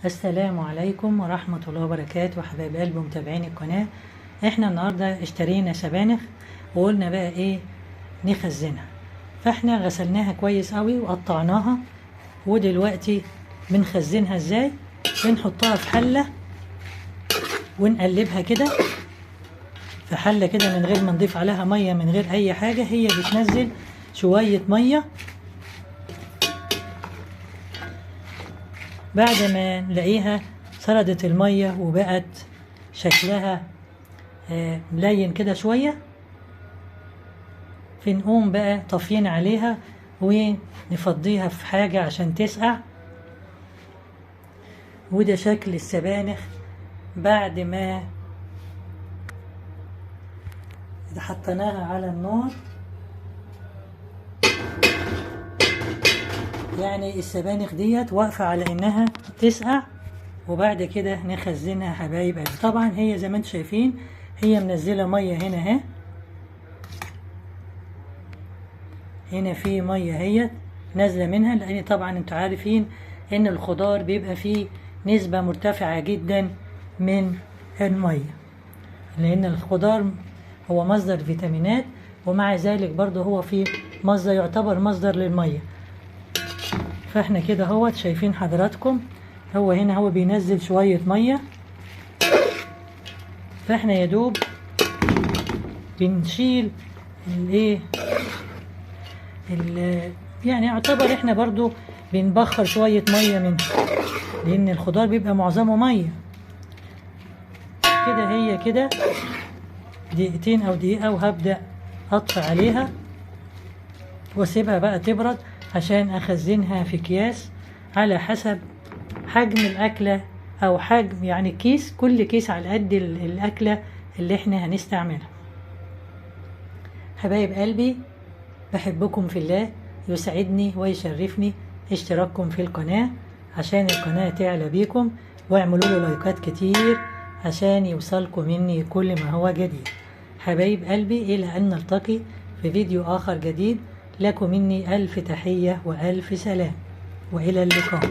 السلام عليكم ورحمة الله وبركاته حبايب قلب متابعين القناة. احنا النهاردة اشترينا سبانخ وقلنا بقى ايه نخزنها، فاحنا غسلناها كويس قوي وقطعناها، ودلوقتي بنخزنها ازاي. بنحطها في حلة ونقلبها كده في حلة كده من غير ما نضيف عليها مية، من غير اي حاجة، هي بتنزل شوية مية. بعد ما نلاقيها سردت المية وبقت شكلها ملين كده شوية، فنقوم بقى طافيين عليها ونفضيها في حاجة عشان تسقع. وده شكل السبانخ بعد ما حطيناها على النار. يعني السبانخ ديت واقفة على انها تسقع، وبعد كده نخزنها حبايب قلبي. طبعا هي زي ما انتم شايفين هي منزلة مية هنا اهي، هنا في مية هي نازلة منها، لان طبعا انتوا عارفين ان الخضار بيبقى فيه نسبة مرتفعة جدا من المية، لان الخضار هو مصدر فيتامينات، ومع ذلك برضه هو فيه مصدر يعتبر مصدر للمية. فاحنا كده اهوت شايفين حضراتكم، هو هنا هو بينزل شوية مية، فاحنا يدوب بنشيل الايه يعني يعتبر احنا برضو بنبخر شوية مية منه، لان الخضار بيبقى معظمه مية. كده هي كده دقيقتين او دقيقة، وهبدأ اطفي عليها واسيبها بقى تبرد عشان اخزنها في اكياس على حسب حجم الاكلة، او حجم يعني كيس، كل كيس على قد الاكلة اللي احنا هنستعملها. حبايب قلبي بحبكم في الله، يسعدني ويشرفني اشتراككم في القناة عشان القناة تعلى بيكم، واعملوا له لايكات كتير عشان يوصلكم مني كل ما هو جديد. حبايب قلبي إلى أن نلتقي في فيديو آخر جديد، لكم مني ألف تحية وألف سلام، وإلى اللقاء.